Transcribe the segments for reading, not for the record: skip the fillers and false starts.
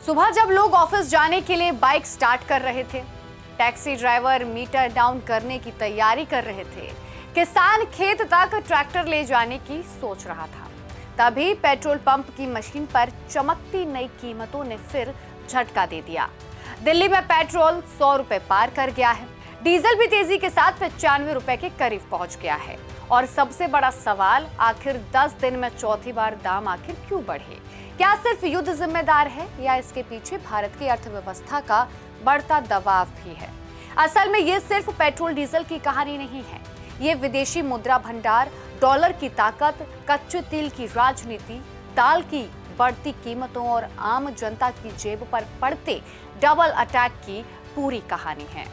सुबह जब लोग ऑफिस जाने के लिए बाइक स्टार्ट कर रहे थे, टैक्सी ड्राइवर मीटर डाउन करने की तैयारी कर रहे थे, किसान खेत तक ट्रैक्टर ले जाने की सोच रहा था, तभी पेट्रोल पंप की मशीन पर चमकती नई कीमतों ने फिर झटका दे दिया। दिल्ली में पेट्रोल 100 रुपए पार कर गया है। डीजल भी तेजी के साथ 95 रुपए के करीब पहुंच गया है। और सबसे बड़ा सवाल, आखिर 10 दिन में चौथी बार दाम आखिर क्यों बढ़े? क्या सिर्फ युद्ध जिम्मेदार है या इसके पीछे भारत की अर्थव्यवस्था का बढ़ता दबाव भी है? असल में ये सिर्फ पेट्रोल डीजल की कहानी नहीं है। ये विदेशी मुद्रा भंडार, डॉलर की ताकत, कच्चे तेल की राजनीति, दाल की बढ़ती कीमतों और आम जनता की जेब पर पड़ते डबल अटैक की पूरी कहानी है।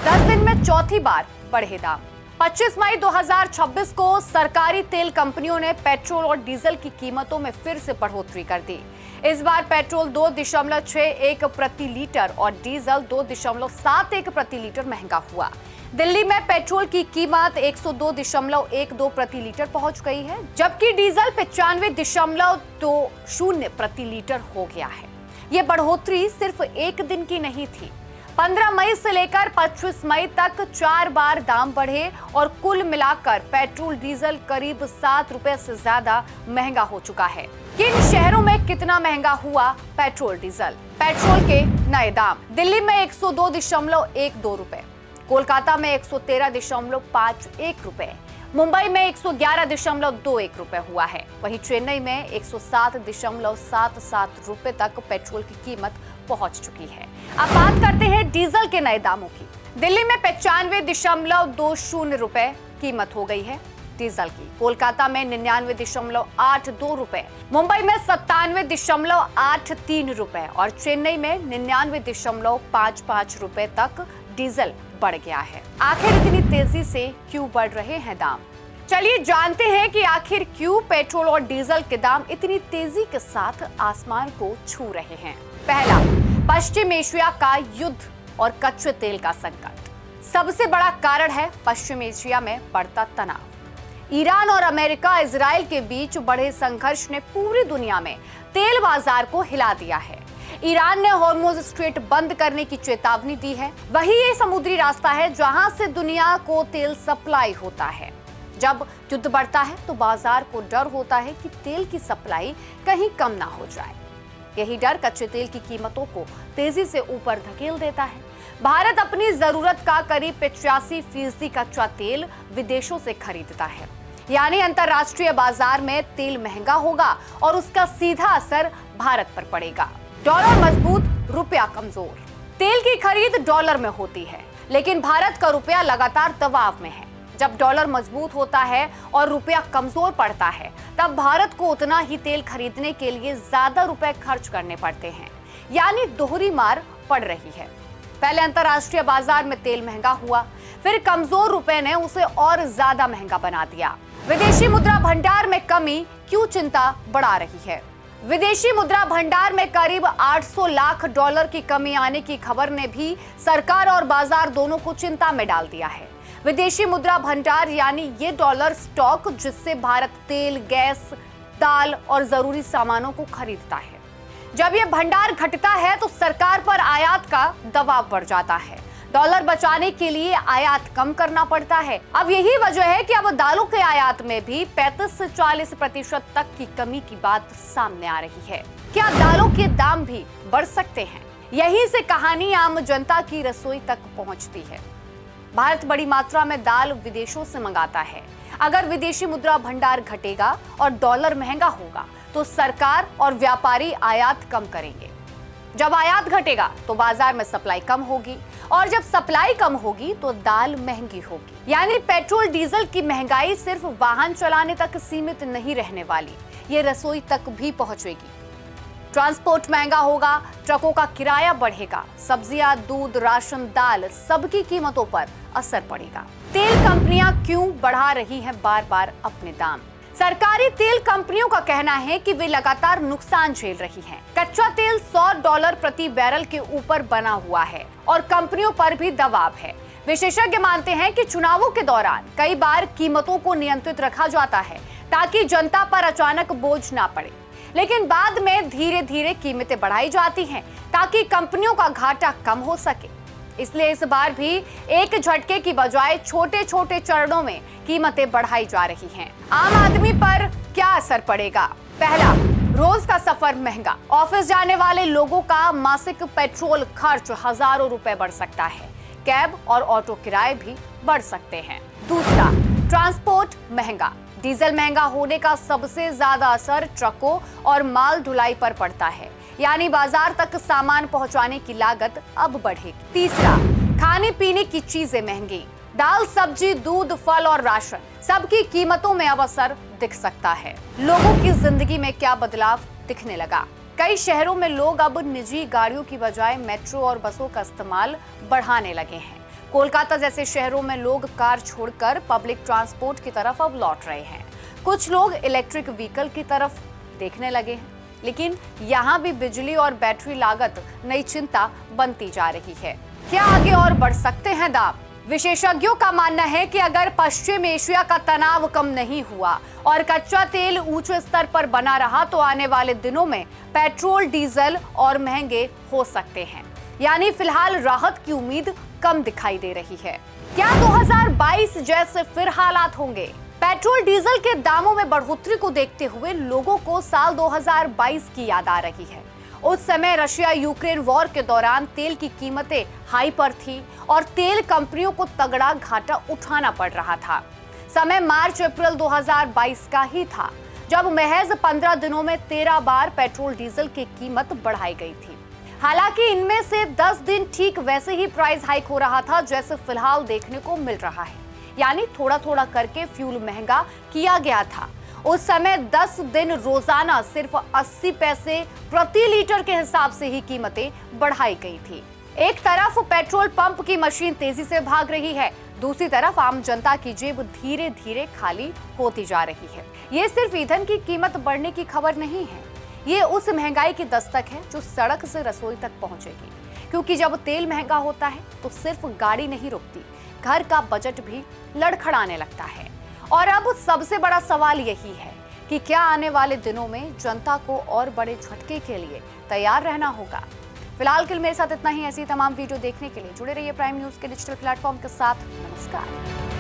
10 दिन में चौथी बार बढ़े दाम। 25 मई 2026 को सरकारी तेल कंपनियों ने पेट्रोल और डीजल की कीमतों में फिर से बढ़ोतरी कर दी। इस बार पेट्रोल 2.61 प्रति लीटर और डीजल 2.71 प्रति लीटर महंगा हुआ। दिल्ली में पेट्रोल की कीमत 102.12 प्रति लीटर पहुंच गई है, जबकि डीजल 95.20 प्रति लीटर हो गया है। ये बढ़ोतरी सिर्फ एक दिन की नहीं थी। 15 मई से लेकर 25 मई तक 4 बार दाम बढ़े और कुल मिलाकर पेट्रोल डीजल करीब 7 रुपए से ज्यादा महंगा हो चुका है। किन शहरों में कितना महंगा हुआ पेट्रोल डीजल? पेट्रोल के नए दाम। दिल्ली में 102.12 रुपए, कोलकाता में 113.51 रुपए, मुंबई में 111.21 रुपए हुआ है। वहीं चेन्नई में 107.77 रुपए तक पेट्रोल की कीमत पहुंच चुकी है। अब बात करते हैं डीजल के नए दामों की। दिल्ली में 95.20 रुपए कीमत हो गई है डीजल की, कोलकाता में 99.82 रुपए, मुंबई में 97.83 रुपए और चेन्नई में 99.55 रुपए तक डीजल बढ़ गया है। आखिर इतनी तेजी से क्यों बढ़ रहे हैं दाम? चलिए जानते हैं कि आखिर क्यों पेट्रोल और डीजल के दाम इतनी तेजी के साथ आसमान को छू रहे हैं। पहला, पश्चिम एशिया का युद्ध और कच्चे तेल का संकट। सबसे बड़ा कारण है पश्चिम एशिया में बढ़ता तनाव। ईरान और अमेरिका इजराइल के बीच बढ़े संघर्ष ने पूरी दुनिया में तेल बाजार को हिला दिया है। ईरान ने हॉर्मुज स्ट्रेट बंद करने की चेतावनी दी है। वही ये समुद्री रास्ता है जहां से दुनिया को तेल सप्लाई होता है। जब युद्ध बढ़ता है तो बाजार को डर होता है कि तेल की सप्लाई कहीं कम ना हो जाए। यही डर कच्चे तेल की कीमतों को तेजी से ऊपर धकेल देता है। भारत अपनी जरूरत का करीब 85% कच्चा तेल विदेशों से खरीदता है, यानी अंतर्राष्ट्रीय बाजार में तेल महंगा होगा और उसका सीधा असर भारत पर पड़ेगा। डॉलर मजबूत, रुपया कमजोर। तेल की खरीद डॉलर में होती है, लेकिन भारत का रुपया लगातार दबाव में है। जब डॉलर मजबूत होता है और रुपया कमजोर पड़ता है, तब भारत को उतना ही तेल खरीदने के लिए ज्यादा रुपए खर्च करने पड़ते हैं, यानी दोहरी मार पड़ रही है। पहले अंतर्राष्ट्रीय बाजार में तेल महंगा हुआ, फिर कमजोर रुपए ने उसे और ज्यादा महंगा बना दिया। विदेशी मुद्रा भंडार में कमी क्यों चिंता बढ़ा रही है? विदेशी मुद्रा भंडार में करीब 800 लाख डॉलर की कमी आने की खबर ने भी सरकार और बाजार दोनों को चिंता में डाल दिया है। विदेशी मुद्रा भंडार यानी ये डॉलर स्टॉक जिससे भारत तेल, गैस, दाल और जरूरी सामानों को खरीदता है। जब ये भंडार घटता है तो सरकार पर आयात का दबाव बढ़ जाता है। डॉलर बचाने के लिए आयात कम करना पड़ता है। अब यही वजह है कि अब दालों के आयात में भी 35 से 40% तक की कमी की बात सामने आ रही है। क्या दालों के दाम भी बढ़ सकते हैं? यहीं से कहानी आम जनता की रसोई तक पहुंचती है। भारत बड़ी मात्रा में दाल विदेशों से मंगाता है। अगर विदेशी मुद्रा भंडार घटेगा और डॉलर महंगा होगा तो सरकार और व्यापारी आयात कम करेंगे। जब आयात घटेगा तो बाजार में सप्लाई कम होगी और जब सप्लाई कम होगी तो दाल महंगी होगी। यानी पेट्रोल डीजल की महंगाई सिर्फ वाहन चलाने तक सीमित नहीं रहने वाली, ये रसोई तक भी पहुंचेगी। ट्रांसपोर्ट महंगा होगा, ट्रकों का किराया बढ़ेगा, सब्जियां, दूध, राशन, दाल, सबकी कीमतों पर असर पड़ेगा। तेल कंपनियां क्यों बढ़ा रही हैं बार बार अपने दाम? सरकारी तेल कंपनियों का कहना है कि वे लगातार नुकसान झेल रही हैं। कच्चा तेल $100 प्रति बैरल के ऊपर बना हुआ है और कंपनियों पर भी दबाव है। विशेषज्ञ मानते हैं कि चुनावों के दौरान कई बार कीमतों को नियंत्रित रखा जाता है ताकि जनता पर अचानक बोझ ना पड़े। लेकिन बाद में धीरे धीरे कीमतें बढ़ाई जाती हैं ताकि कंपनियों का घाटा कम हो सके। इसलिए इस बार भी एक झटके की बजाय छोटे छोटे चरणों में कीमतें बढ़ाई जा रही हैं। आम आदमी पर क्या असर पड़ेगा? पहला, रोज का सफर महंगा। ऑफिस जाने वाले लोगों का मासिक पेट्रोल खर्च हजारों रुपए बढ़ सकता है। कैब और ऑटो किराए भी बढ़ सकते हैं। दूसरा, ट्रांसपोर्ट महंगा। डीजल महंगा होने का सबसे ज्यादा असर ट्रकों और माल ढुलाई पर पड़ता है, यानी बाजार तक सामान पहुंचाने की लागत अब बढ़ेगी। तीसरा, खाने पीने की चीजें महंगी। दाल, सब्जी, दूध, फल और राशन, सबकी कीमतों में अब असर दिख सकता है। लोगों की जिंदगी में क्या बदलाव दिखने लगा? कई शहरों में लोग अब निजी गाड़ियों की बजाय मेट्रो और बसों का इस्तेमाल बढ़ाने लगे हैं। कोलकाता जैसे शहरों में लोग कार छोड़कर पब्लिक ट्रांसपोर्ट की तरफ अब लौट रहे हैं। कुछ लोग इलेक्ट्रिक व्हीकल की तरफ देखने लगे हैं, लेकिन यहाँ भी बिजली और बैटरी लागत नई चिंता बनती जा रही है। क्या आगे और बढ़ सकते हैं दाम? विशेषज्ञों का मानना है कि अगर पश्चिम एशिया का तनाव कम नहीं हुआ और कच्चा तेल ऊंचे स्तर पर बना रहा तो आने वाले दिनों में पेट्रोल, डीजल और महंगे हो सकते हैं। यानी फिलहाल राहत की उम्मीद कम दिखाई दे रही है। क्या 2022 जैसे फिर हालात होंगे? पेट्रोल डीजल के दामों में बढ़ोतरी को देखते हुए लोगों को साल 2022 की याद आ रही है। उस समय रशिया यूक्रेन वॉर के दौरान तेल की कीमतें हाई पर थी और तेल कंपनियों को तगड़ा घाटा उठाना पड़ रहा था। समय मार्च अप्रैल 2022 का ही था, जब महज 15 दिनों में 13 बार पेट्रोल डीजल की कीमत बढ़ाई गई थी। हालांकि इनमें से 10 दिन ठीक वैसे ही प्राइस हाइक हो रहा था जैसे फिलहाल देखने को मिल रहा है, यानी थोड़ा थोड़ा करके फ्यूल महंगा किया गया था। उस समय 10 दिन रोजाना सिर्फ 80 पैसे प्रति लीटर के हिसाब से ही कीमतें बढ़ाई गई थी। एक तरफ पेट्रोल पंप की मशीन तेजी से भाग रही है, दूसरी तरफ आम जनता की जेब धीरे धीरे खाली होती जा रही है। ये सिर्फ ईंधन की कीमत बढ़ने की खबर नहीं है, ये उस महंगाई की दस्तक है जो सड़क से रसोई तक पहुंचेगी। क्योंकि जब तेल महंगा होता है तो सिर्फ गाड़ी नहीं रुकती, घर का बजट भी लड़खड़ाने लगता है। और अब सबसे बड़ा सवाल यही है कि क्या आने वाले दिनों में जनता को और बड़े झटके के लिए तैयार रहना होगा। फिलहाल के लिए मेरे साथ इतना ही। ऐसी तमाम वीडियो देखने के लिए जुड़े रहिए प्राइम न्यूज के डिजिटल प्लेटफॉर्म के साथ। नमस्कार।